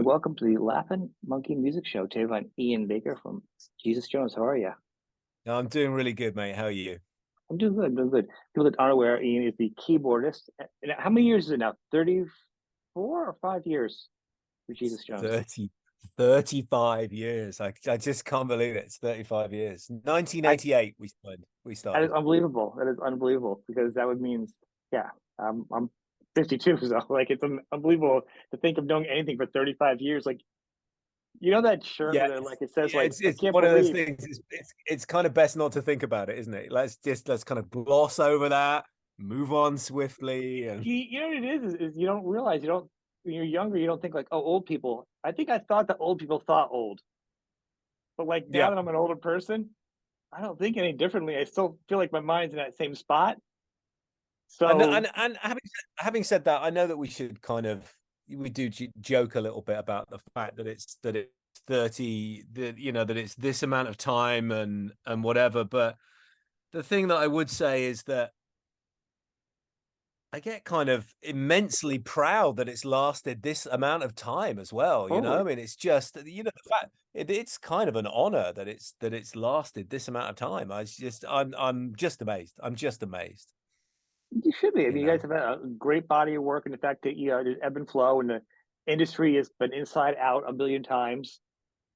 welcome to the Laughing Monkey Music Show. Today I'm Ian Baker from Jesus Jones. How are you? I'm doing really good, mate. How are you? I'm doing good, doing good. People that aren't aware, Ian is the keyboardist. And how many years is it now? 34 or 5 years for Jesus Jones? 30, 35 years. I just can't believe it. It's 35 years. I 1988 we started. We That is started. unbelievable. That is unbelievable because that would mean, yeah, I'm 52, so like it's unbelievable to think of doing anything for 35 years. Like that shirt Yeah, where like it says like I it's can't one of those believe. things. It's kind of best not to think about it, isn't it? Let's kind of gloss over that, move on swiftly, and You know what it is you don't realize you don't when you're younger you don't think like, oh, old people. I think I thought that old people thought old, but like now yeah. that I'm an older person, I don't think any differently. I still feel like my mind's in that same spot. And So having said that, I know that we do joke a little bit about the fact that it's 30, that it's this amount of time and whatever. But the thing that I would say is that I get kind of immensely proud that it's lasted this amount of time as well. I totally, mean, it's just the fact it's kind of an honor that it's lasted this amount of time. I'm just amazed. I'm just amazed. you should be. I You mean, you guys know. have had a great body of work, and the fact that there's ebb and flow, and the industry has been inside out a billion times.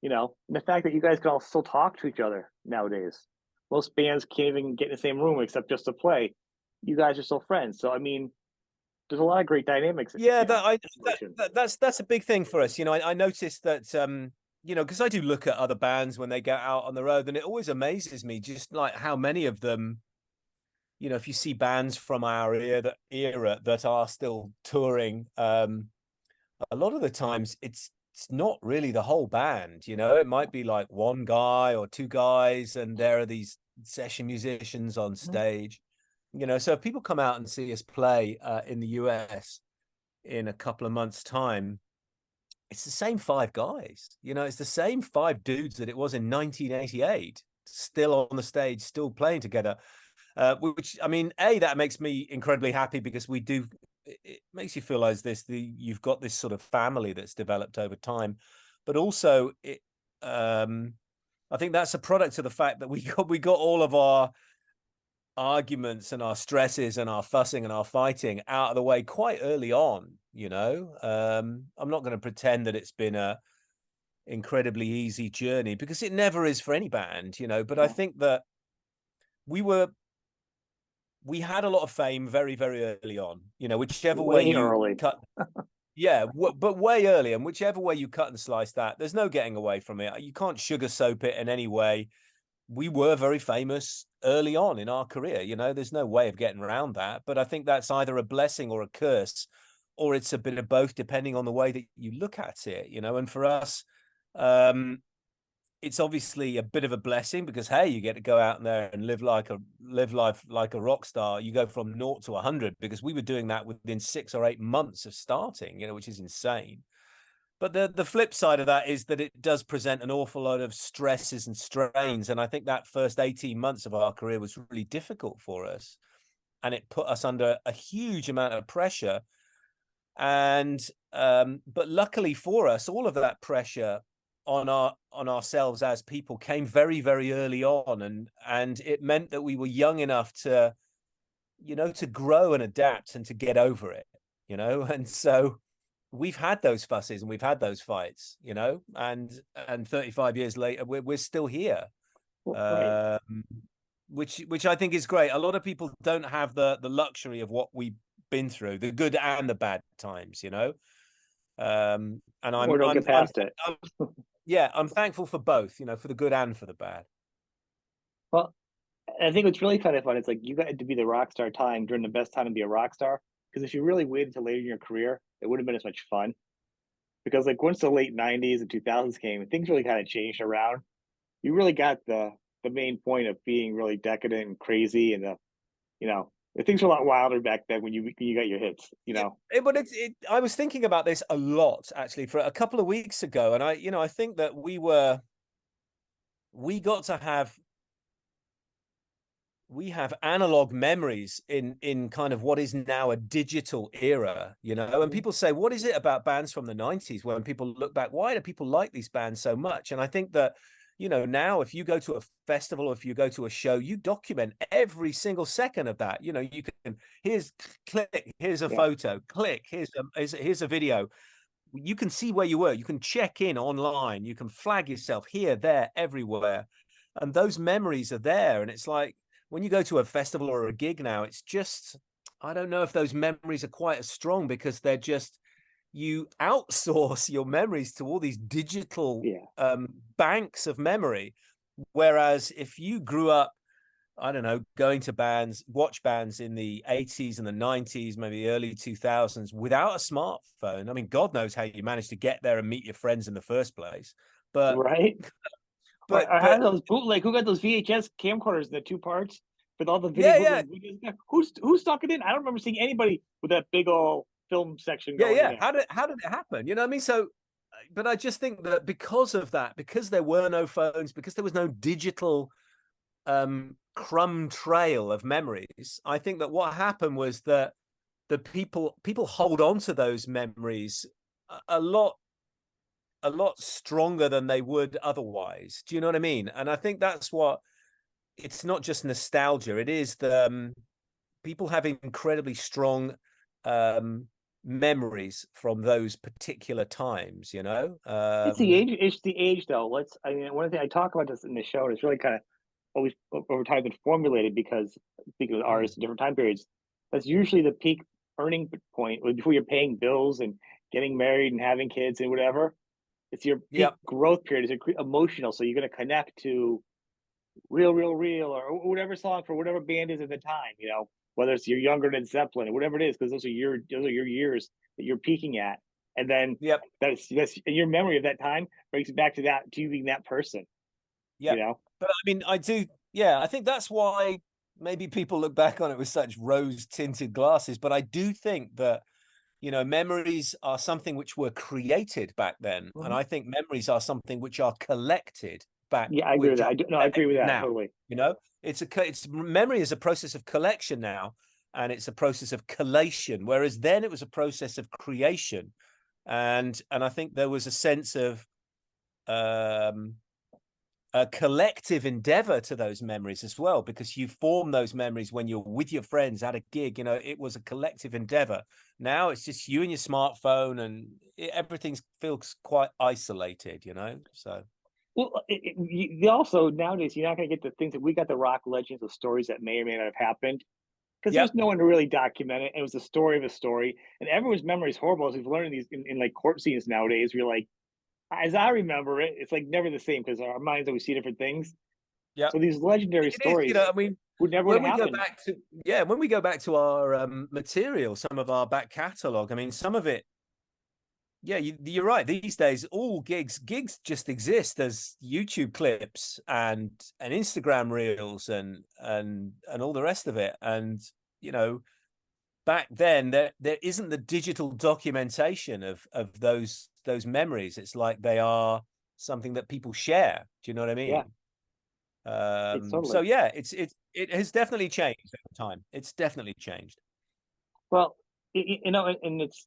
And the fact that you guys can all still talk to each other nowadays. Most bands can't even get in the same room except just to play. You guys are still friends. So I mean, there's a lot of great dynamics, Yeah, motion. that's a big thing for us. I noticed that because I do look at other bands when they get out on the road, and it always amazes me just like how many of them, if you see bands from our era that are still touring, a lot of the times it's not really the whole band. It might be like one guy or two guys, and there are these session musicians on Mhm. stage. So if people come out and see us play in the US in a couple of months' time, it's the same five guys. It's the same five dudes that it was in 1988, still on the stage, still playing together. Which I mean, that makes me incredibly happy because we do. It makes you feel like you've got this sort of family that's developed over time, but also I think that's a product of the fact that we got all of our arguments and our stresses and our fussing and our fighting out of the way quite early on. I'm not going to pretend that it's been a incredibly easy journey because it never is for any band. But I No, think that we were we had a lot of fame very, very early on. Whichever way way you early. cut, yeah, but way early, and whichever way you cut and slice that, there's no getting away from it. You can't sugar soap it in any way. We were very famous early on in our career. There's no way of getting around that. But I think that's either a blessing or a curse, or it's a bit of both, depending on the way that you look at it. And for us, um, it's obviously a bit of a blessing because hey, you get to go out there and live life like a rock star. You go from 0 to 100 because we were doing that within 6 or 8 months of starting, which is insane. But the flip side of that is that it does present an awful lot of stresses and strains, and I think that first 18 months of our career was really difficult for us, and it put us under a huge amount of pressure. And but luckily for us, all of that pressure on ourselves as people came very, very early on, and it meant that we were young enough to grow and adapt and to get over it. And so we've had those fusses and we've had those fights, and 35 years later we're still here. Well, right. um which I think is great. A lot of people don't have the luxury of what we've been through, the good and the bad times. And Or don't get past it. I'm yeah, I'm thankful for both, for the good and for the bad. Well, I think what's really kind of fun is like you got to be the rock star time during the best time to be a rock star. Because if you really waited until later in your career, it wouldn't have been as much fun. Because like once the late '90s and 2000s came, things really kind of changed around. You really got the main point of being really decadent and crazy, and you know things were a lot wilder back then when you got your hits. Yeah, but I was thinking about this a lot actually for a couple of weeks ago, and I think that we got to have we have analog memories in kind of what is now a digital era, you know. And Mhm. people say, what is it about bands from the 90s? When people look back, why do people like these bands so much? And I think that, you know, now if you go to a festival or if you go to a show, you document every single second of that. You know, you can, here's click, here's a Yeah. photo, click, here's a video. You can see where you were, you can check in online, you can flag yourself here, there, everywhere, and those memories are there. And it's like when you go to a festival or a gig now, it's just, I don't know if those memories are quite as strong, because they're just, you outsource your memories to all these digital Yeah. banks of memory. Whereas if you grew up, I don't know, going to bands, watch bands in the 80s and the 90s, maybe early 2000s without a smartphone. I mean, God knows how you managed to get there and meet your friends in the first place. But, Right. Or how but those bootleg? Who got those VHS camcorders in the two parts with all the video yeah, yeah, bootleg videos? Yeah, who's stuck it in? I don't remember seeing anybody with that big old film section yeah, going in yeah. there. How did it happen? You know what I mean? So, but I just think that because of that, because there were no phones, because there was no digital crumb trail of memories, I think that what happened was that the people hold on to those memories a lot, a lot stronger than they would otherwise. Do you know what I mean? And I think that's what, it's not just nostalgia. It is the people have incredibly strong um, memories from those particular times, you know? It's the age. It's the age, though. I mean, one thing I talk about this in the show, and it's really kind of always over time been formulated because speaking of Mm, artists in different time periods, that's usually the peak earning point before you're paying bills and getting married and having kids and whatever. It's your yep, peak growth period. It's emotional, so you're going to connect to real, or whatever song for whatever band is at the time. You know, whether it's you're younger than Zeppelin or whatever it is, because those are your years that you're peaking at, and then yep, that's your memory of that time brings it back to that to you being that person. You yep. know, But I mean, I do, yeah, I think that's why maybe people look back on it with such rose tinted glasses. But I do think that, you know, memories are something which were created back then, and Mhm. I think memories are something which are collected back, Yeah, I agree with which that. are I do, no, I agree with collected that now. totally. You know, it's memory is a process of collection now, and it's a process of collation, whereas then it was a process of creation. And I think there was a sense of um a collective endeavor to those memories as well, because you form those memories when you're with your friends at a gig. You know, it was a collective endeavor. Now it's just you and your smartphone, and everything feels quite isolated, you know. So Well, you also nowadays you're not going to get the things that we got, the rock legends of stories that may or may not have happened because yep, there's no one to really document it. It was the story of a story, and everyone's memory is horrible. As we've learned in like court scenes nowadays, we're like, as I remember it, it's like never the same because our minds always see different things. yep. So these legendary It is, you know, stories I mean, would never would when have we go happened. back to, yeah, when we go back to our material, some of our back catalog, I mean, some of it, yeah, you're right. These days, all gigs just exist as YouTube clips and Instagram reels and all the rest of it. And you know, back then, there isn't the digital documentation of those memories. It's like they are something that people share. Do you know what I Yeah, mean? it's So totally. yeah, it has definitely changed over time. It's definitely changed. Well, you know, and it's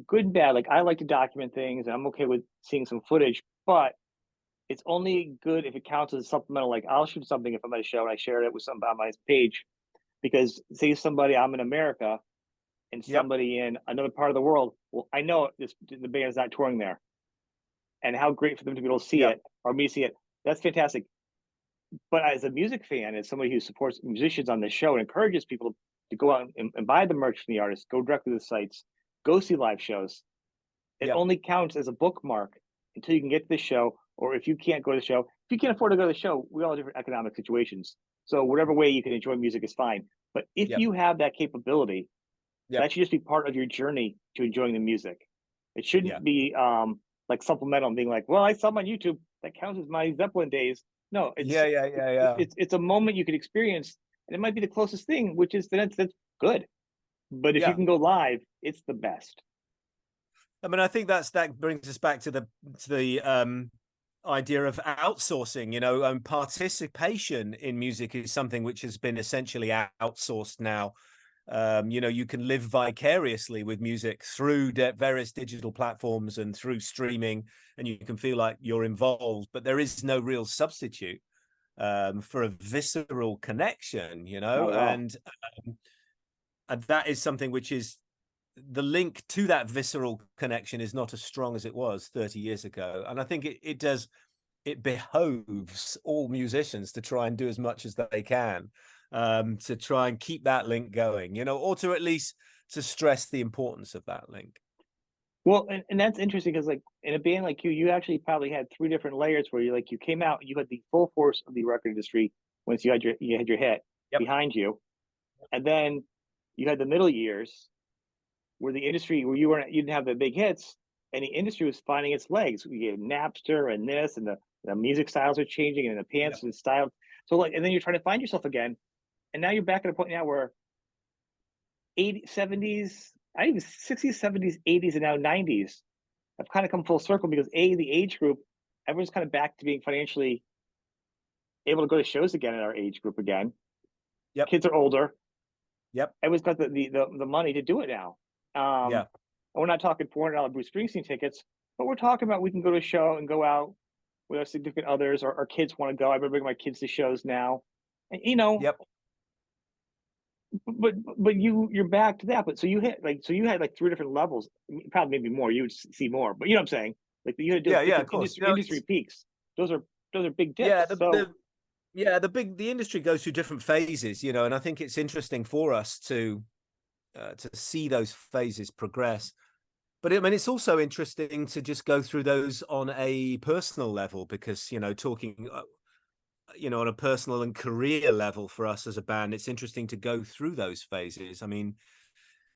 good and bad. Like I like to document things, and I'm okay with seeing some footage, but it's only good if it counts as supplemental. Like I'll shoot something if I'm at a show and I share it with somebody on my page, because say somebody I'm in America and Yep. somebody in another part of the world, well, I know the band is not touring there, and how great for them to be able to see Yep. it or me see it. That's fantastic. But as a music fan, as somebody who supports musicians on this show and encourages people to go out and buy the merch from the artists, go directly to the sites, go see live shows, it Yep. only counts as a bookmark until you can get to the show. Or if you can't go to the show, if you can't afford to go to the show, we all have different economic situations. So whatever way you can enjoy music is fine. But if Yep. you have that capability, Yep. that should just be part of your journey to enjoying the music. It Yeah. shouldn't be like supplemental and being like, well, I saw them on YouTube. That counts as my Zeppelin days. No, Yeah. Yeah. Yeah. Yeah. it's a moment you could experience, and it might be the closest thing, which is that's good. But if you Yeah. can go live, it's the best. I mean, I think that brings us back to the idea of outsourcing, participation in music is something which has been essentially outsourced now. You can live vicariously with music through various digital platforms and through streaming, and you can feel like you're involved, but there is no real substitute for a visceral connection, Not at all. and that is something which is the link to that visceral connection is not as strong as it was 30 years ago. And I think it behoves all musicians to try and do as much as they can to try and keep that link going, or to at least to stress the importance of that link. Well, and that's interesting because like in a band like you actually probably had three different layers where you came out, you had the full force of the record industry once you had your hit Yep. behind you, and then you had the middle years where the industry where you didn't have the big hits, and the industry was finding its legs. We had Napster and this, and the music styles are changing, and the pants Yep. and style. So like, and then you're trying to find yourself again, and now you're back at a point now where 80s, 70s, I even 60s, 70s, 80s, and now 90s have kind of come full circle because the age group, everyone's kind of back to being financially able to go to shows again in our age group again. Yep. Kids are older. Yep. Everyone's got the money to do it now. Yeah. We're not talking $400 Bruce Springsteen tickets, but we're talking about we can go to a show and go out with our significant others, or our kids want to go. I remember bringing my kids to shows now, and Yep. but you're back to that. But so you had like three different levels, probably maybe more. You would see more, but you know what I'm saying. Like you had Yeah. different Of course. industry peaks. Those are big Yeah. dips. So The industry goes through different phases, and I think it's interesting for us to see those phases progress. But I mean, it's also interesting to just go through those on a personal level because, talking, on a personal and career level for us as a band, it's interesting to go through those phases. I mean,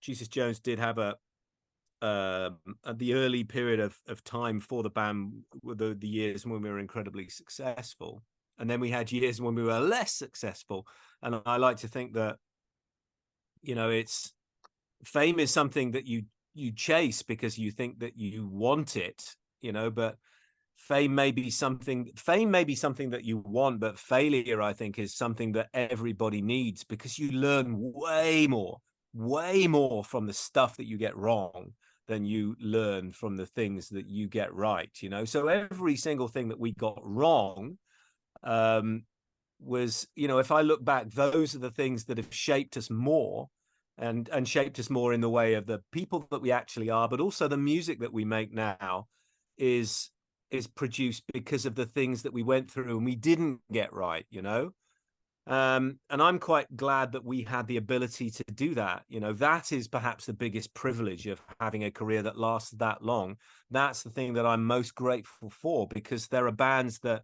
Jesus Jones did have at the early period of time for the band were the years when we were incredibly successful. And then we had years when we were less successful. And I like to think that, it's fame is something that you chase because you think that you want it, but fame may be something that you want, but failure, I think, is something that everybody needs because you learn way more from the stuff that you get wrong than you learn from the things that you get right, So every single thing that we got wrong was, if I look back, those are the things that have shaped us more and shaped us more in the way of the people that we actually are, but also the music that we make now is produced because of the things that we went through and we didn't get right, and I'm quite glad that we had the ability to do that. That is perhaps the biggest privilege of having a career that lasts that long. That's the thing that I'm most grateful for, because there are bands that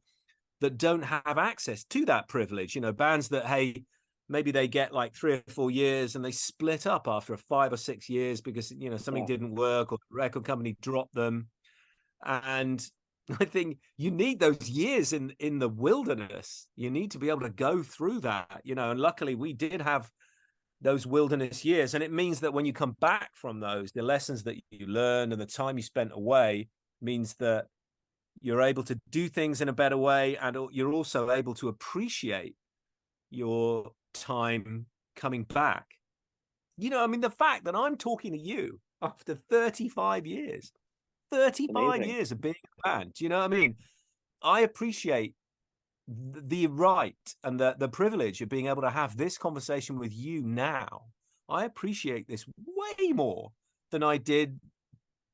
don't have access to that privilege, bands that, hey, maybe they get like 3 or 4 years and they split up after 5 or 6 years because, something didn't work or the record company dropped them. And I think you need those years in the wilderness. You need to be able to go through that, and luckily we did have those wilderness years. And it means that when you come back from those, the lessons that you learned and the time you spent away means that you're able to do things in a better way. And you're also able to appreciate your time coming back. I mean, the fact that I'm talking to you after 35 years, 35 amazing. years of being a band, you know what I mean? I appreciate the right and the privilege of being able to have this conversation with you now. I appreciate this way more than I did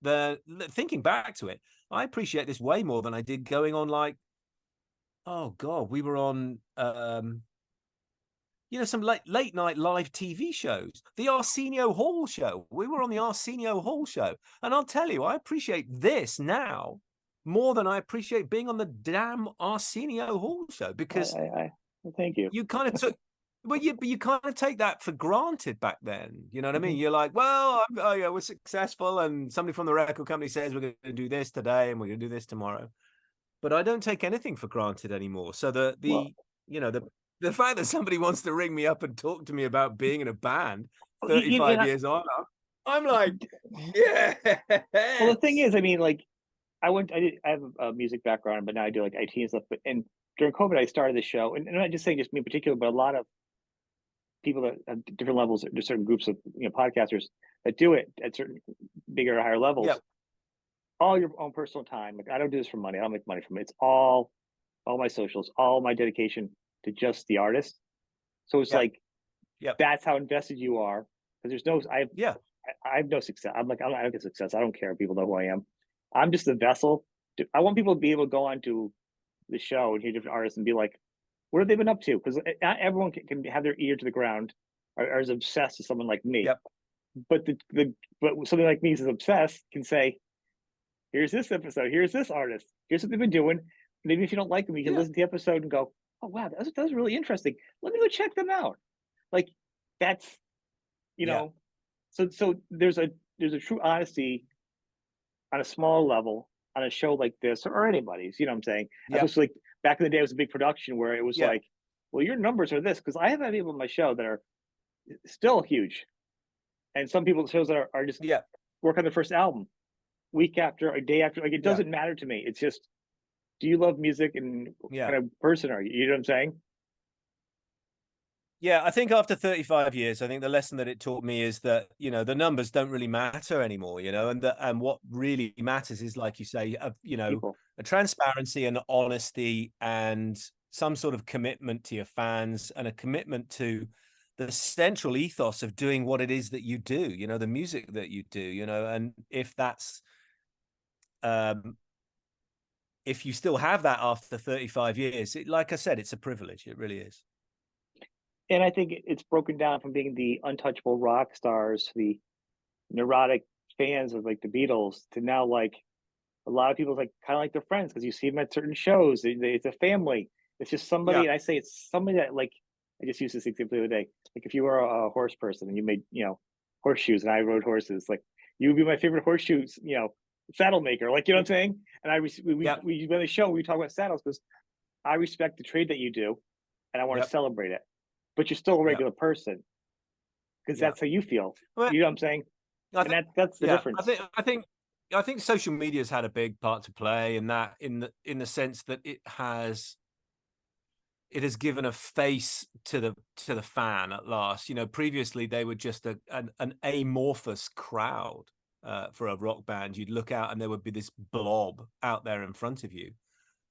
thinking back to it. I appreciate this way more than I did going on like, oh God, we were on some late night live TV shows. The Arsenio Hall show. We were on the Arsenio Hall show. And I'll tell you, I appreciate this now more than I appreciate being on the damn Arsenio Hall show, because Thank you. you kind of took, but you kind of take that for granted back then. You know what I mean? Mhm. You're like, well, we're successful, and somebody from the record company says we're going to do this today and we're going to do this tomorrow. But I don't take anything for granted anymore. So Well, the fact that somebody wants to ring me up and talk to me about being in a band you 35 years on, I'm like, yeah. well, the thing is, I mean, like, I have a music background, but now I do like IT and stuff. But and during COVID, I started the show, and I'm not just saying just me in particular, but a lot of people that have different levels, there's certain groups of podcasters that do it at certain bigger or higher Yeah, levels, all your own personal time. Like I don't do this for money. I don't make money from it. It's all my socials, all my dedication to just the artist. So it's yeah, like yeah, that's how invested you are. Because there's no yeah, I have no success. I don't get success. I don't care if people know who I am. I'm just a vessel. I want people to be able to go on to the show and hear different artists and be like, what have they been up to? Because not everyone can have their ear to the ground or are as obsessed as someone like me. yeah, But but something like me is obsessed can say, here's this episode, here's this artist, here's what they've been doing. Maybe if you don't like them, you can yeah, listen to the episode and go, oh wow, that was really interesting. Let me go check them out. Like that's you yeah, know, so there's a true honesty on a small level on a show like this or anybody's, you know what I'm saying? As yeah, opposed to like back in the day, it was a big production where it was yeah, like, well, your numbers are this because I have had people on my show that are still huge, and some people shows that are just yeah, work on their first album week after a day after. Like it yeah, doesn't matter to me. It's just, do you love music and what yeah. kind of person are you? You know what I'm saying? Yeah, I think after 35 years, I think the lesson that it taught me is that, the numbers don't really matter anymore, and what really matters is, like you say, People. a transparency and honesty and some sort of commitment to your fans and a commitment to the central ethos of doing what it is that you do, the music that you do, and um, if you still have that after 35 years, like I said, it's a privilege. It really is. And I think it's broken down from being the untouchable rock stars to the neurotic fans of like the Beatles to now like a lot of people like kind of like their friends because you see them at certain shows. It's a family. It's just somebody, Yeah, and I say it's somebody that like I just used this example the other day. Like if you were a horse person and you made horseshoes and I rode horses, like you would be my favorite horseshoes, saddle maker. Like you know what I'm saying? And yeah, we on the show we talk about saddles because I respect the trade that you do, and I want yeah, to celebrate it. But you're still a yeah, regular person because yeah. that's how you feel. Well, You know what I'm saying? I And think, that's the yeah, difference. I think social media's had a big part to play in that, in the sense that it has given a face to the fan at last. Previously they were just an amorphous crowd for a rock band. You'd look out and there would be this blob out there in front of you.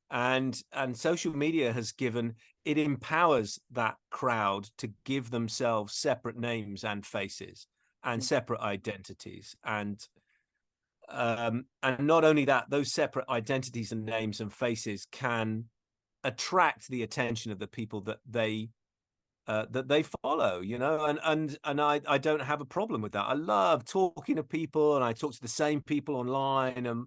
And social media has given it empowers that crowd to give themselves separate names and faces and separate identities and not only that, those separate identities and names and faces can attract the attention of the people that they follow, and I don't have a problem with that. I love talking to people, and I talk to the same people online,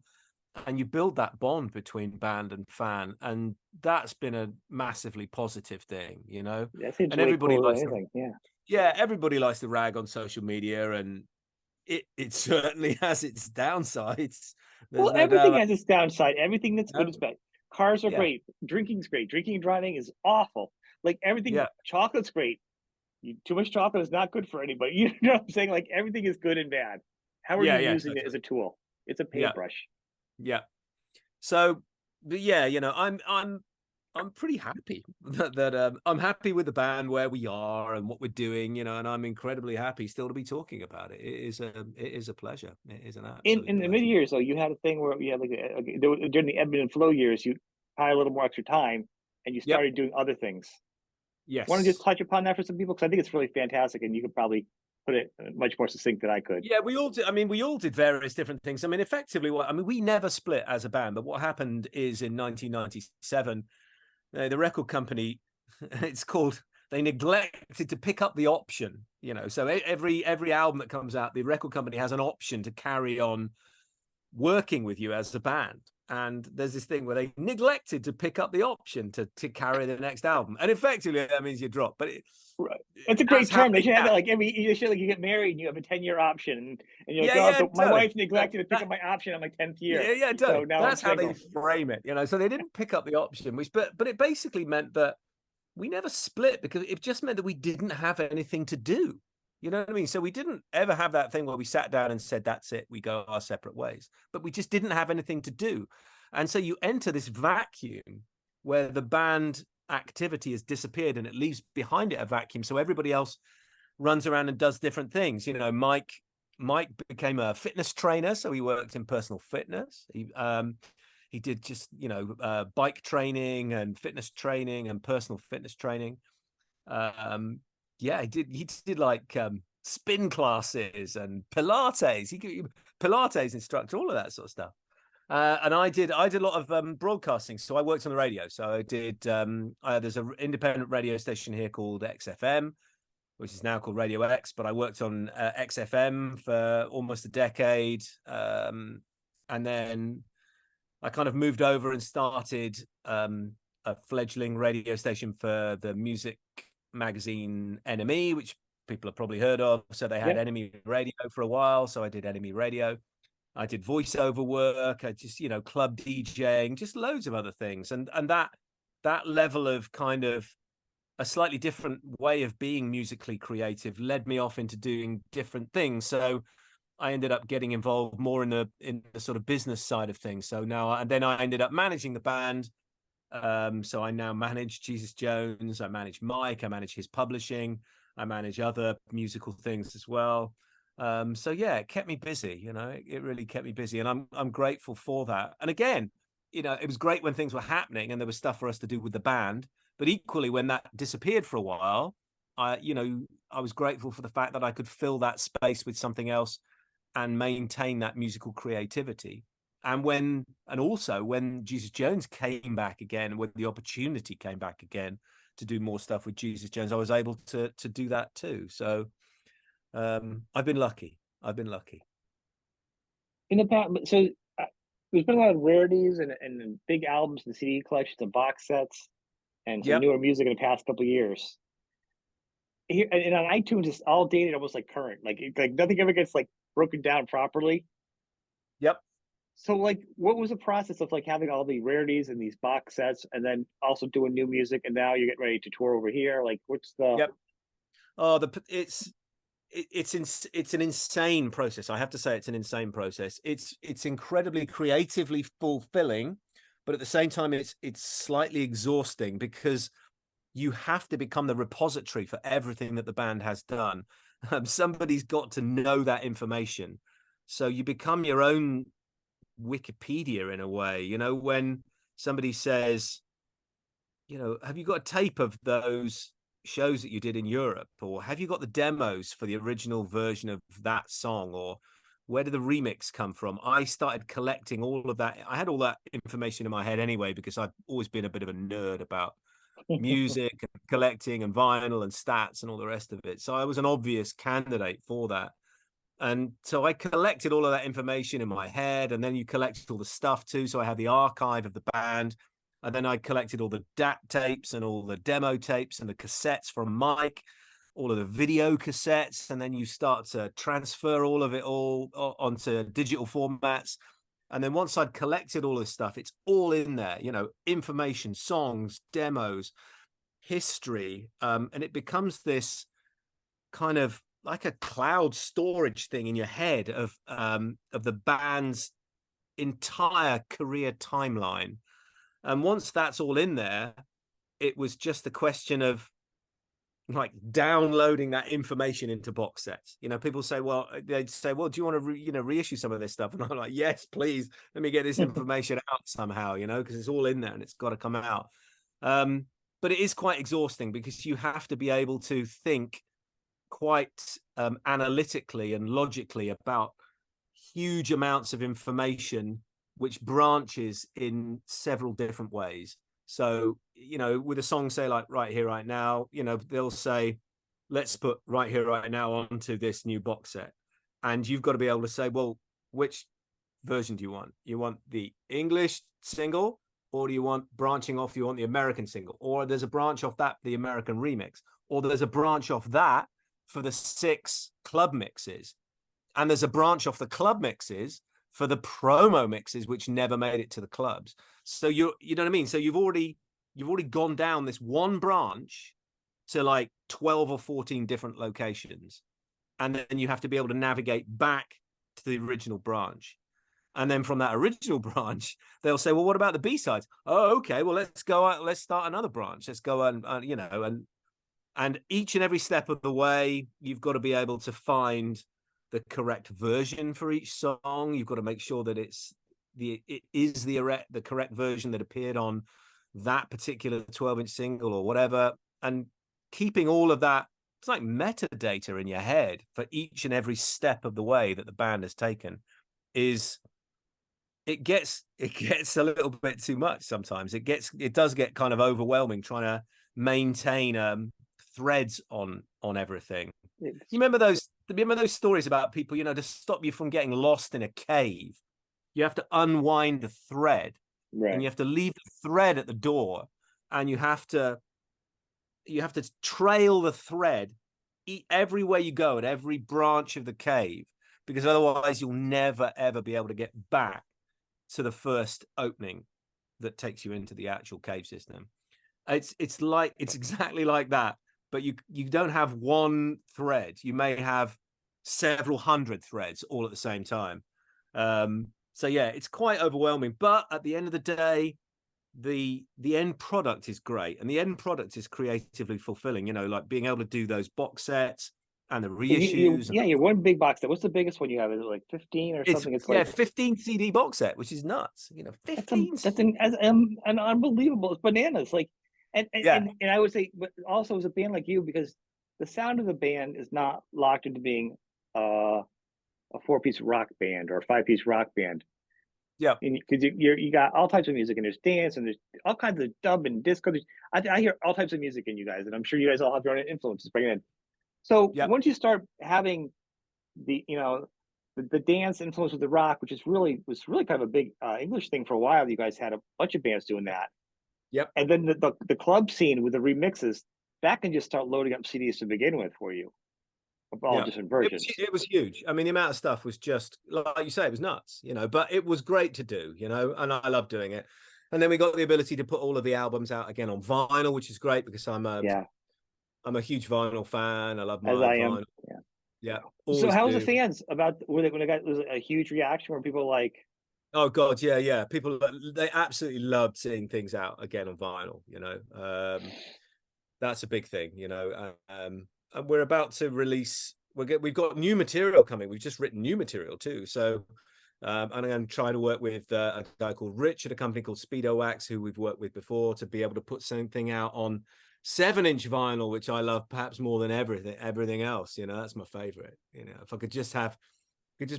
and you build that bond between band and fan, and that's been a massively positive thing, That seems and way everybody cooler than likes to anything. Yeah. yeah, everybody likes to rag on social media, and it certainly has its downsides. There's Well, no everything doubt. has its downside. Everything that's good is bad. Cars are Yeah, great. Drinking's great. Drinking and driving is awful. Like everything, yeah, chocolate's great. Too much chocolate is not good for anybody. You know what I'm saying? Like everything is good and bad. How are you yeah, using it as totally. a tool? It's a Yeah, paintbrush. yeah. So, but yeah, I'm pretty happy that I'm happy with the band where we are and what we're doing, and I'm incredibly happy still to be talking about it. It is a pleasure. It is an absolute In the mid pleasure. years, though, you had a thing where you had like during the ebb and flow years, you had a little more extra time and you Yep. started doing other things. Want to just Yes. touch upon that for some people? Because I think it's really fantastic, and you could probably put it much more succinct than I could. Yeah, we all did. I mean, we all did various different things. I mean, effectively, we never split as a band, but what happened is in 1997, the record company, it's called, they neglected to pick up the option, so every album that comes out, the record company has an option to carry on working with you as a band. And there's this thing where they neglected to pick up the option to carry the next album. And effectively, that means you drop. But Right. It's a that's great how term. They they should have yeah, that like you should like you get married and you have a 10-year option and you're like, yeah, oh, yeah, so my totally. wife neglected to pick up my option on my 10th year. Yeah, yeah, So totally. now I'm That's how they single. frame it, So they didn't pick up the option, but it basically meant that we never split because it just meant that we didn't have anything to do. You know what I mean? So we didn't ever have that thing where we sat down and said, that's it, we go our separate ways. But we just didn't have anything to do. And so you enter this vacuum where the band activity has disappeared and it leaves behind it a vacuum. So everybody else runs around and does different things. You know, Mike became a fitness trainer, so he worked in personal fitness. He did just, you know, bike training and fitness training and personal fitness training. Yeah, he did like spin classes and Pilates. He Pilates instructor, all of that sort of stuff. And I did a lot of broadcasting. So I worked on the radio. So I did there's an independent radio station here called XFM, which is now called Radio X, but I worked on XFM for almost a decade. And then I kind of moved over and started a fledgling radio station for the music magazine NME, which people have probably heard of. So they had Enemy Radio for a while. So I did Enemy Radio. I did voiceover work. I just, you know, club DJing, just loads of other things. And that level of kind of a slightly different way of being musically creative led me off into doing different things. So I ended up getting involved more in the sort of business side of things. So now, and then I ended up managing the band. So I now manage Jesus Jones. I manage Mike. I manage his publishing. I manage other musical things as well. So yeah, it kept me busy. You know, it really kept me busy, and I'm grateful for that. And again, you know, it was great when things were happening and there was stuff for us to do with the band. But equally, when that disappeared for a while, you know, I was grateful for the fact that I could fill that space with something else and maintain that musical creativity. And also when Jesus Jones came back again, when the opportunity came back again to do more stuff with Jesus Jones, I was able to do that too. So I've been lucky. In the past, so there's been a lot of rarities and big albums and CD collections and box sets and some Yep. newer music in the past couple of years. Here and on iTunes, it's all dated almost like current. Like nothing ever gets like broken down properly. Yep. So like what was the process of like having all the rarities and these box sets and then also doing new music and now you're getting ready to tour over here? Like what's the Yep. Oh, it's an insane process. I have to say it's an insane process. It's incredibly creatively fulfilling, but at the same time it's slightly exhausting because you have to become the repository for everything that the band has done. Somebody's got to know that information. So you become your own Wikipedia in a way. You know, when somebody says, you know, have you got a tape of those shows that you did in Europe? Or have you got the demos for the original version of that song? Or where did the remix come from? I started collecting all of that. I had all that information in my head anyway, because I've always been a bit of a nerd about music and collecting and vinyl and stats and all the rest of it. So I was an obvious candidate for that. And so I collected all of that information in my head, and then you collected all the stuff too. So I had the archive of the band, and then I collected all the DAT tapes and all the demo tapes and the cassettes from Mike, all of the video cassettes, and then you start to transfer all of it all onto digital formats. And then once I'd collected all this stuff, it's all in there, you know, information, songs, demos, history. And it becomes this kind of like a cloud storage thing in your head of the band's entire career timeline. And once that's all in there, it was just a question of like downloading that information into box sets. You know, people say, well, they'd say, well, do you want to, reissue some of this stuff? And I'm like, yes, please. Let me get this information out somehow, because it's all in there and it's got to come out. But it is quite exhausting because you have to be able to think quite analytically and logically about huge amounts of information, which branches in several different ways. So, with a song, say like Right Here, Right Now, they'll say, let's put Right Here, Right Now onto this new box set. And you've got to be able to say, well, which version do you want? You want the English single, or do you want branching off, you want the American single? Or there's a branch off that, the American remix, or there's a branch off that for the 6 club mixes. And there's a branch off the club mixes for the promo mixes, which never made it to the clubs. So you know what I mean? So you've already gone down this one branch to like 12 or 14 different locations. and then you have to be able to navigate back to the original branch. And then from that original branch, they'll say, well, what about the B-sides? Oh, okay, well, let's go out, let's start another branch. Let's go and each and every step of the way, you've got to be able to find the correct version for each song. You've got to make sure that it is the correct version that appeared on that particular 12-inch single or whatever. And keeping all of that, it's like metadata in your head for each and every step of the way that the band has taken it gets a little bit too much sometimes. It does get kind of overwhelming trying to maintain threads on everything. You remember those stories about people, to stop you from getting lost in a cave, you have to unwind the thread, Right. and you have to leave the thread at the door, and you have to trail the thread everywhere you go at every branch of the cave, because otherwise you'll never ever be able to get back to the first opening that takes you into the actual cave system. It's exactly like that, but you don't have one thread. You may have several hundred threads all at the same time. So yeah, it's quite overwhelming, but at the end of the day, the end product is great, and the end product is creatively fulfilling, like being able to do those box sets and the reissues. You're one big box set. What's the biggest one you have? Is it like 15 or something? It's like 15 CD box set, which is nuts. 15. That's an unbelievable. It's bananas. Like, and I would say, but also as a band like you, because the sound of the band is not locked into being a 4-piece rock band or a 5-piece rock band. Yeah, because you got all types of music, and there's dance, and there's all kinds of dub and disco. I hear all types of music in you guys, and I'm sure you guys all have your own influences bringing in. So once you start having the dance influence with the rock, which was really kind of a big English thing for a while. You guys had a bunch of bands doing that. Yep. And then the club scene with the remixes, that can just start loading up CDs to begin with for you, of all different versions. It was huge. I mean, the amount of stuff was just, like you say, it was nuts, but it was great to do, and I love doing it. And then we got the ability to put all of the albums out again on vinyl, which is great because I'm a huge vinyl fan. I love my vinyl. Yeah. So how was the fans about when it was a huge reaction where people like, oh god, yeah, people, they absolutely loved seeing things out again on vinyl. That's a big thing. And we're about to release, we've got new material coming. We've just written new material too, so and I'm trying to work with a guy called Rich at a company called Speedo Wax, who we've worked with before, to be able to put something out on 7-inch vinyl, which I love perhaps more than everything else. That's my favorite. If I could just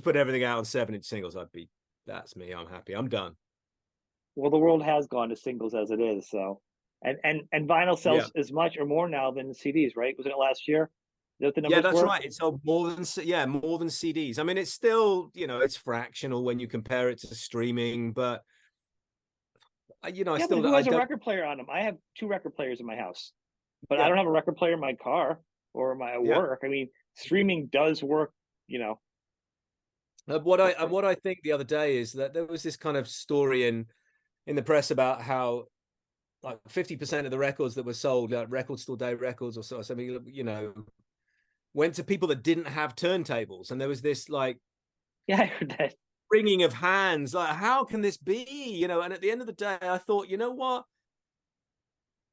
put everything out on 7-inch singles, that's me. I'm happy. I'm done. Well, the world has gone to singles as it is. So, and vinyl sells as much or more now than CDs, right? Wasn't it last year? Is that the numbers that's were? right. It sold more than CDs. I mean, it's still, it's fractional when you compare it to streaming, but but who has a record player on them? I have 2 record players in my house, but I don't have a record player in my car or my work. I mean, streaming does work, What I think the other day is that there was this kind of story in the press about how like 50% of the records that were sold, like Record Store Day Records or something, went to people that didn't have turntables, and there was this like, I heard that. Wringing of hands, like, how can this be? And at the end of the day, I thought, what?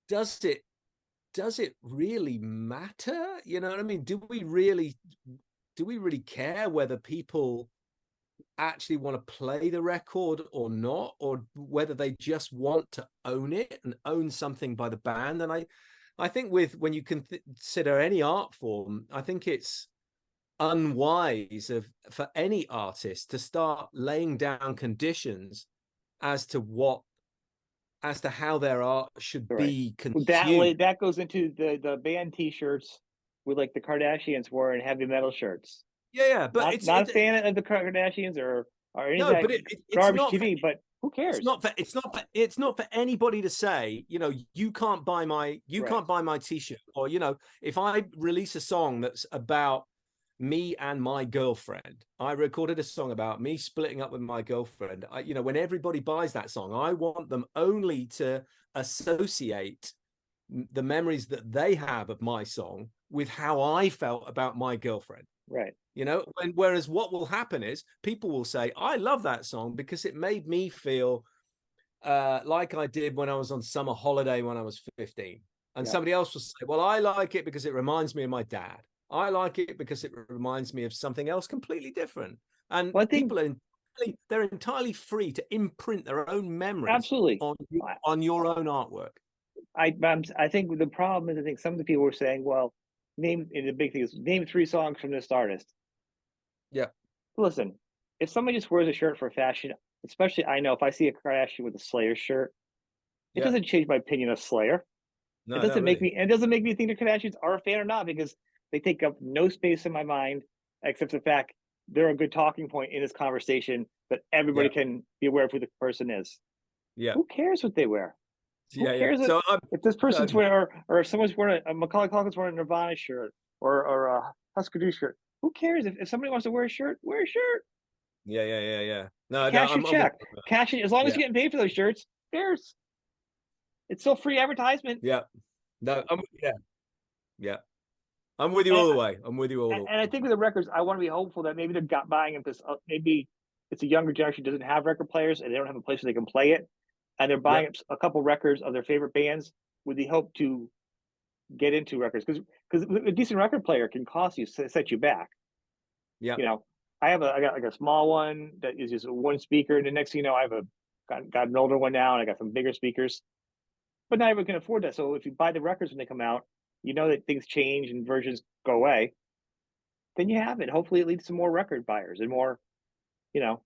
Does it really matter? You know what I mean? Do we really care whether people actually want to play the record or not, or whether they just want to own it and own something by the band? And I think when you consider any art form, I think it's unwise for any artist to start laying down conditions as to how their art should be consumed. That goes into the band T-shirts with like the Kardashians wore and heavy metal shirts. But it's not a fan of the Kardashians or any of that garbage TV. But who cares? It's not for anybody to say, you can't buy my T-shirt, or if I release a song that's about me and my girlfriend. I recorded a song about me splitting up with my girlfriend. When everybody buys that song, I want them only to associate the memories that they have of my song with how I felt about my girlfriend. Right. You know, whereas what will happen is people will say, I love that song because it made me feel like I did when I was on summer holiday when I was 15. And Yep. somebody else will say, well, I like it because it reminds me of my dad. I like it because it reminds me of something else completely different. And Well, I think people are they're entirely free to imprint their own memories absolutely. on your own artwork. I think the problem is I think some of the people were saying, well, name and the big thing is name 3 songs from this artist. Yeah. Listen, if somebody just wears a shirt for fashion, especially I know if I see a Kardashian with a Slayer shirt, it Yeah. doesn't change my opinion of Slayer. No, not really. It doesn't make me think the Kardashians are a fan or not because they take up no space in my mind except the fact they're a good talking point in this conversation that everybody Yeah. can be aware of who the person is. Yeah. Who cares what they wear? Who Yeah. Yeah. cares So I'm if this person's totally. wearing or if someone's wearing a Macaulay Culkin's wearing a Nirvana shirt or a Husker Du shirt? Who cares if somebody wants to wear a shirt? Wear a shirt. Yeah. Yeah. Yeah. Yeah. No, no, Cash your I'm with check. you on that. Cash it as long as Yeah. you're getting paid for those shirts. Who cares? It's still free advertisement. Yeah. No, yeah. Yeah. I'm with you And all the way. I'm with you all the and I think with the records, I want to be hopeful that maybe they're buying them because maybe it's a younger generation doesn't have record players and they don't have a place where they can play it, and they're buying Yep. a couple records of their favorite bands with the hope to get into records because a decent record player can cost you set you back. Yep. You know, I got like a small one that is just one speaker, and the next thing you know, I have got an older one now, and I got some bigger speakers. But not everyone can afford that. So if you buy the records when they come out, you know that things change and versions go away. Then you have it. Hopefully, it leads to more record buyers and more. You know,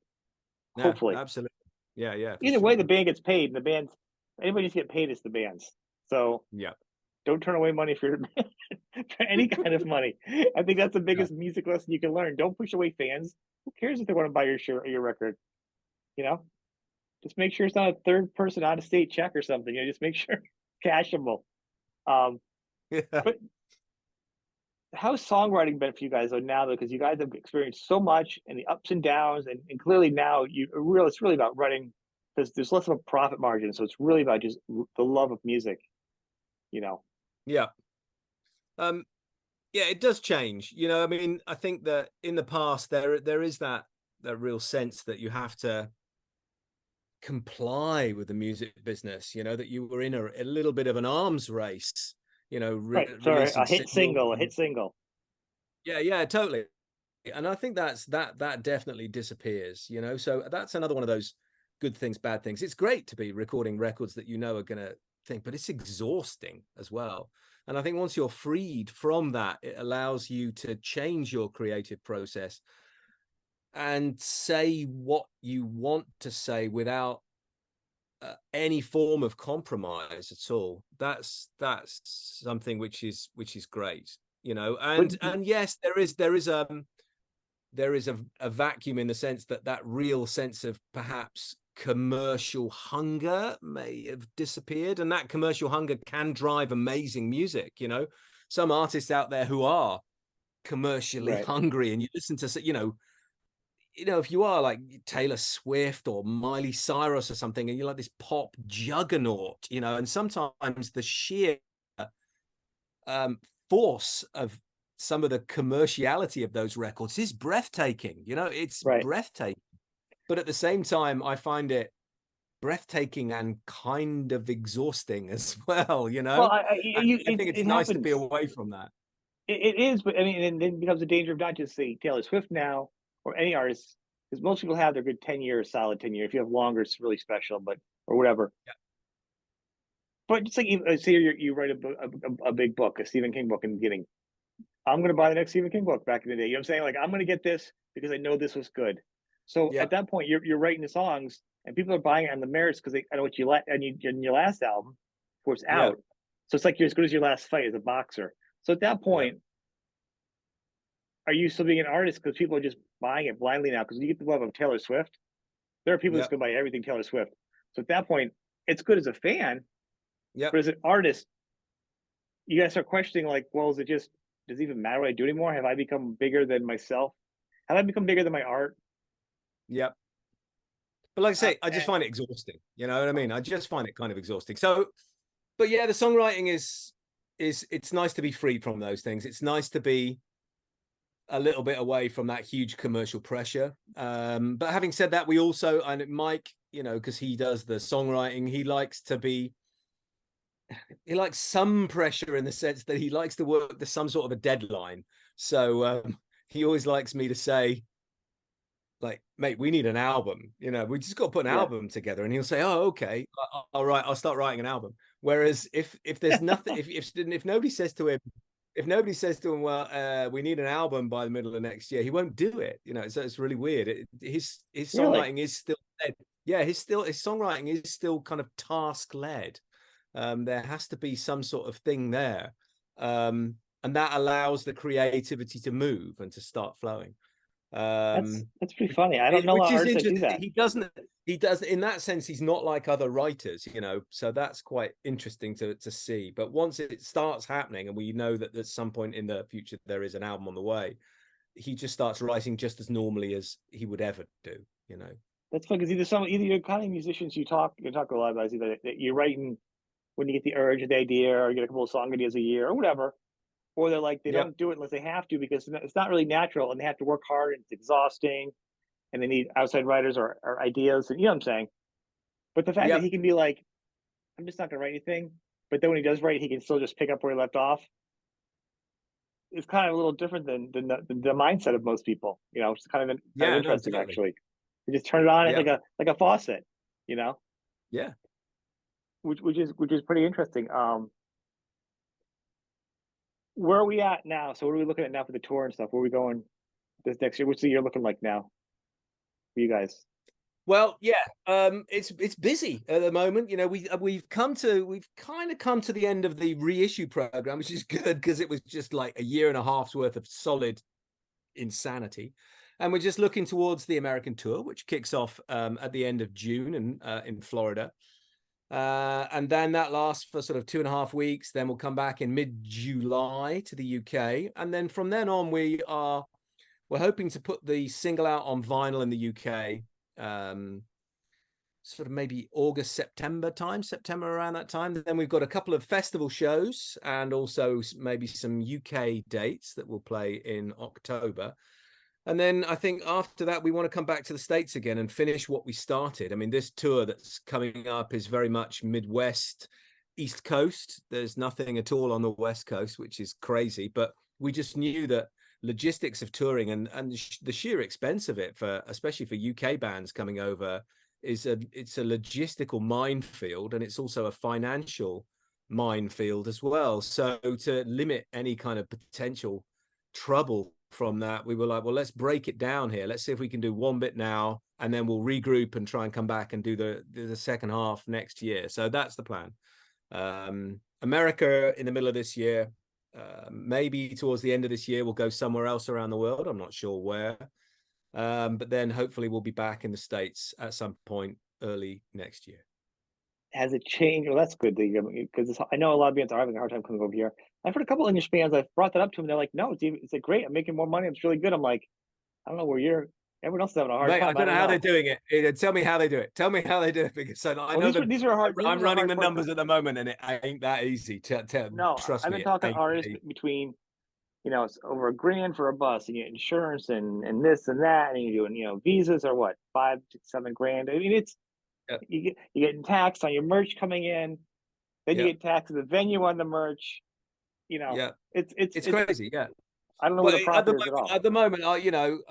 Yeah, hopefully. absolutely. Yeah, yeah, for Either way, the sure. band gets paid, and the bands anybody just get paid is the bands. So Yeah. don't turn away money for for any kind of money. I think that's the Yeah. biggest music lesson you can learn. Don't push away fans. Who cares if they want to buy your shirt or your record? You know, just make sure it's not a third person out of state check or something. You know, just make sure it's cashable. Um, Yeah. but how's songwriting been for you guys though now though? Because you guys have experienced so much and the ups and downs, and clearly now it's really about writing because there's less of a profit margin. So it's really about just the love of music, you know. Yeah. Um, yeah, it does change. You know, I mean, I think that in the past there is that real sense that you have to comply with the music business, you know, that you were in a little bit of an arms race, you know, Right. Sorry, releasing singles. a hit single. Yeah, yeah, totally. And I think that definitely disappears, you know. So that's another one of those good things, bad things. It's great to be recording records that you know are gonna think, but it's exhausting as well. And I think once you're freed from that, it allows you to change your creative process and say what you want to say without any form of compromise at all. That's something which is great, you know. But And yes, there is a vacuum in the sense that that real sense of perhaps commercial hunger may have disappeared, and that commercial hunger can drive amazing music, you know. Some artists out there who are commercially right, hungry, and you listen to, you know, if you are like Taylor Swift or Miley Cyrus or something, and you're like this pop juggernaut, you know, and sometimes the sheer um, force of some of the commerciality of those records is breathtaking. You know, it's right. breathtaking. But at the same time, I find it breathtaking and kind of exhausting as well, you Well, know? And I think it's it nice to be happens. away from that. It is, but I mean, and then becomes a danger of not just say Taylor Swift now or any artist, because most people have their good 10 years, solid 10 years. If you have longer, it's really special, but or whatever. Yeah. But just like say you write a big book, a Stephen King book in the beginning. I'm going to buy the next Stephen King book back in the day. You know what I'm saying? Like I'm going to get this because I know this was good. So Yeah. at that point, you're writing the songs, and people are buying it on the merits because they I know what you like and you in your last album before it's Yeah. out. So it's like you're as good as your last fight as a boxer. So at that Yeah. point, are you still being an artist because people are just buying it blindly now? Because you get the love of Taylor Swift, there are people Yeah. that's going to buy everything Taylor Swift. So at that point, it's good as a fan, Yeah. but as an artist, you guys start questioning like, well, is it just does it even matter what I do anymore? Have I become bigger than myself? Have I become bigger than my art? Yeah. But like I say, I just And, find it exhausting. You know what I mean? I just find it kind of exhausting. So, but yeah, the songwriting is it's nice to be free from those things. It's nice to be a little bit away from that huge commercial pressure. But having said that, we also, and Mike, you know, because he does the songwriting, he likes some pressure in the sense that he likes to work to some sort of a deadline. So he always likes me to say, like, mate, we need an album. You know, we just got to put an album together. And he'll say, oh, okay, all right, I'll start writing an album. Whereas if there's nothing, if nobody says to him, well, we need an album by the middle of next year, he won't do it. You know, so it's really weird. His songwriting is still led. Yeah, his songwriting is still kind of task led. There has to be some sort of thing there, and that allows the creativity to move and to start flowing. That's pretty funny. I don't know which how is artists interesting. do that. He does in that sense. He's not like other writers, you know. So that's quite interesting to see. But once it starts happening, and we know that at some point in the future there is an album on the way, he just starts writing just as normally as he would ever do, you know. That's fun because either you're kind of musicians you talk a lot about, either that you're writing when you get the urge or the idea, or you get a couple of song ideas a year or whatever, or they're like they don't do it unless they have to because it's not really natural and they have to work hard and it's exhausting, and they need outside writers or ideas, and you know what I'm saying. But the fact that he can be like, I'm just not gonna write anything, but then when he does write, he can still just pick up where he left off. It's kind of a little different than the mindset of most people, you know. It's kind of interesting, actually. You just turn it on, it's like a faucet, you know. Yeah. Which is pretty interesting. Where are we at now? So what are we looking at now for the tour and stuff? Where are we going this next year? What's the year looking like now for you guys? Well, yeah, it's busy at the moment. You know, we've kind of come to the end of the reissue program, which is good because it was just like a year and a half's worth of solid insanity. And we're just looking towards the American tour, which kicks off at the end of June in Florida. And then that lasts for sort of 2.5 weeks. Then we'll come back in mid-July to the UK. And then from then on, we're hoping to put the single out on vinyl in the UK, sort of maybe September around that time. Then we've got a couple of festival shows and also maybe some UK dates that we'll play in October. And then I think after that, we want to come back to the States again and finish what we started. I mean, this tour that's coming up is very much Midwest, East Coast. There's nothing at all on the West Coast, which is crazy. But we just knew that logistics of touring and the sheer expense of it, especially for UK bands coming over, it's a logistical minefield, and it's also a financial minefield as well. So to limit any kind of potential trouble from that, we were like, well, let's break it down here. Let's see if we can do one bit now, and then we'll regroup and try and come back and do the second half next year. So that's the plan. America in the middle of this year, maybe towards the end of this year, we'll go somewhere else around the world. I'm not sure where. But then hopefully we'll be back in the States at some point early next year. Has it changed? Well, that's good because I know a lot of bands are having a hard time coming over here. I've heard a couple of English bands. I've brought that up to them. They're like, "No, it's like great. I'm making more money. It's really good." I'm like, I don't know where everyone else is having a hard time. I don't know how they're doing it. Tell me how they do it. Tell me how they do it, because I know these are hard. I'm running the numbers at the moment, and it ain't that easy. No, trust me. I've been talking artists between, you know, it's over $1,000 for a bus, and you get insurance and this and that, and you're doing, you know, visas are what, 5 to 7 grand. I mean, it's you're getting taxed on your merch coming in, then you get taxed at the venue on the merch. You know, it's crazy. Yeah. I don't know what the profit is at all. At the moment, I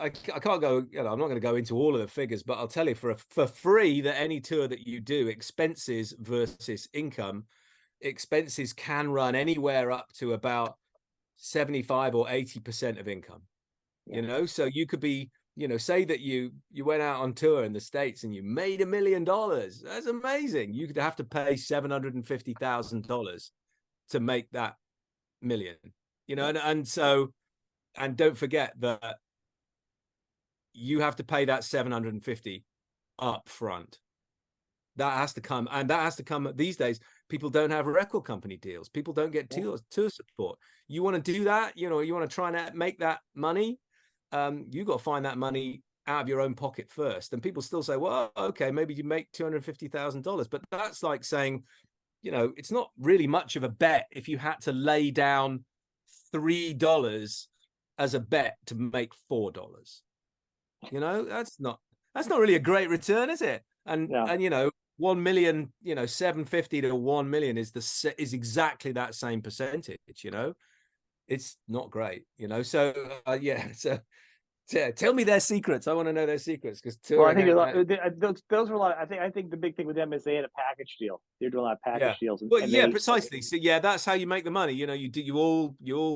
can't go. You know, I'm not going to go into all of the figures, but I'll tell you for free that any tour that you do, expenses versus income, expenses can run anywhere up to about 75 or 80% of income. You know, so you could be, you know, say that you went out on tour in the States and you made $1 million. That's amazing. You could have to pay $750,000 to make that million. You know, and so. And don't forget that you have to pay that 750 up front. That has to come, and that has to come these days. People don't have record company deals. People don't get tour support. You want to do that, you know, you want to try and make that money. You got to find that money out of your own pocket first. And people still say, well, okay, maybe you make $250,000, but that's like saying, you know, it's not really much of a bet if you had to lay down $3 as a bet to make $4. You know, that's not really a great return, is it? And Yeah. and you know, 1 million, you know, 750 to 1 million is exactly that same percentage. You know, it's not great. You know, so yeah. So tell me their secrets. I want to know their secrets, because Well, I touring. think those were a lot. I think the big thing with them is they had a package deal. They're doing a lot of Yeah. package deals, Well, and yeah, they precisely. So yeah, that's how you make the money. You know, you all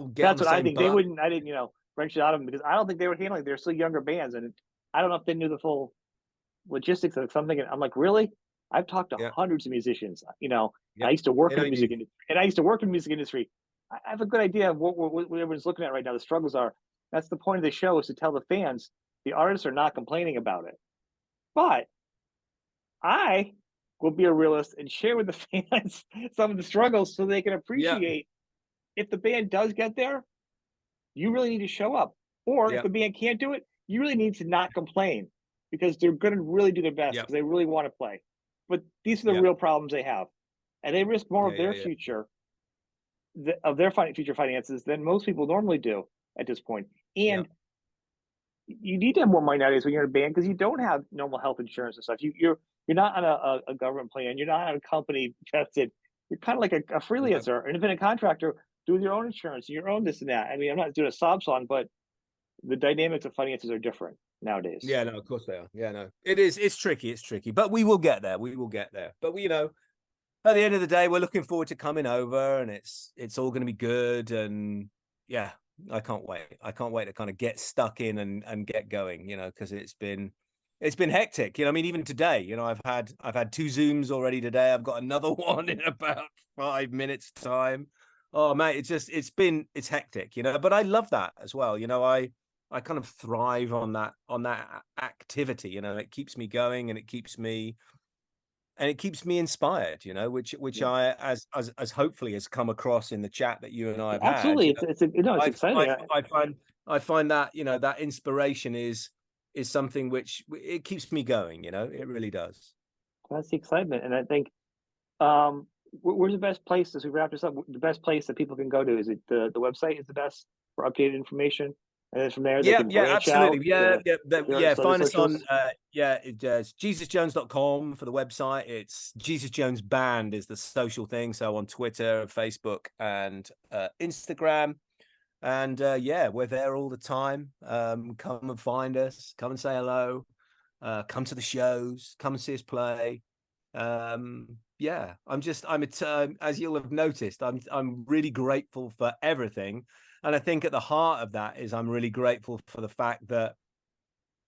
get on that's the what I same think. They boat. wouldn't. I didn't, wrench it out of them because I don't think they were handling. They're still younger bands, and I don't know if they knew the full logistics of something. And I'm like, really? I've talked to Yeah. hundreds of musicians. Yeah. I used to work They in the don't music use, industry, and I used to work in the music industry. I have a good idea of what everyone's looking at right now. The struggles are. That's the point of the show, is to tell the fans the artists are not complaining about it, but I will be a realist and share with the fans some of the struggles so they can yeah. appreciate if the band does get there, you really need to show up. Or if Yeah. the band can't do it, you really need to not complain because they're going to really do their best Yeah. because they really want to play. But these are the Yeah. real problems they have. And they risk more Yeah. of Yeah. their Yeah. future, of their future finances than most people normally do at this point. Yeah. And you need to have more money nowadays when you're in a band because you don't have normal health insurance and stuff. You're not on a government plan. You're not on a company vested. You're kind of like a No. freelancer, an independent contractor, doing your own insurance, your own this and that. I mean, I'm not doing a sob song, but the dynamics of finances are different nowadays. Yeah, no, of course they are. Yeah, no, it is. It's tricky. It's tricky, but we will get there. We will get there. But we, at the end of the day, we're looking forward to coming over, and it's all going to be good. And yeah, I can't wait. I can't wait to kind of get stuck in and get going. Because it's been hectic. I mean, even today, I've had 2 Zooms already today. I've got another one in about 5 minutes time. Oh mate, it's hectic. But I love that as well. I kind of thrive on that activity. It keeps me going, and it keeps me inspired, which Yeah, I, as hopefully has come across in the chat that you and I have had. absolutely. It's exciting. I find that that inspiration is something which it keeps me going. It really does. That's the excitement, and I think um, where's the best place as we wrap this up? The best place that people can go to, is it the website is the best for updated information, and then from there they Yeah, can yeah, branch absolutely. out Yeah, yeah, their yeah. other Find us on socials. it's jesusjones.com for the website. It's Jesus Jones Band is the social thing. So on Twitter, Facebook, and Instagram. And yeah, we're there all the time. Come and find us, come and say hello, come to the shows, come and see us play. Yeah, as you'll have noticed, I'm really grateful for everything. And I think at the heart of that is I'm really grateful for the fact that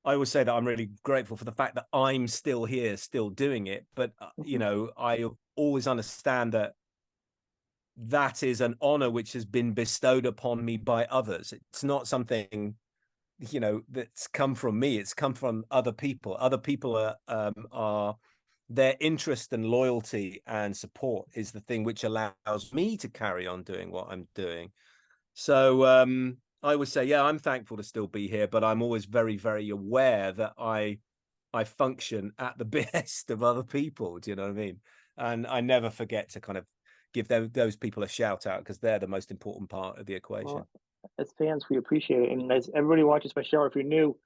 I always say that I'm really grateful for the fact that I'm still here, still doing it. But, I always understand that that is an honor which has been bestowed upon me by others. It's not something, that's come from me. It's come from other people. Other people are their interest and loyalty and support is the thing which allows me to carry on doing what I'm doing. So I would say, yeah, I'm thankful to still be here, but I'm always very, very aware that I function at the behest of other people. Do you know what I mean? And I never forget to kind of give those people a shout out, because they're the most important part of the equation. Well, as fans, we appreciate it, and as everybody watches my show, if you're new,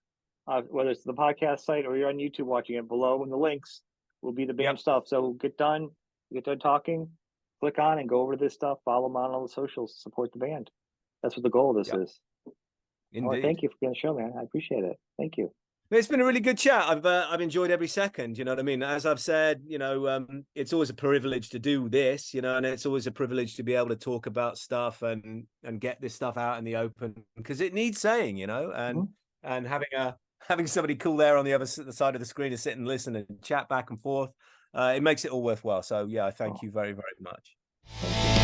whether it's the podcast site or you're on YouTube watching it, below in the links will be the band Yep. stuff. So get done talking, click on and go over to this stuff, follow them on all the socials, support the band. That's what the goal of this Yep. is. Well, Indeed. thank you for being on the show, man. I appreciate it. Thank you. It's been a really good chat. I've enjoyed every second. You know what I mean? As I've said, it's always a privilege to do this, and it's always a privilege to be able to talk about stuff and get this stuff out in the open, because it needs saying, and having somebody cool there on the other side of the screen to sit and listen and chat back and forth, it makes it all worthwhile. So yeah, I thank you very, very much. Thank you.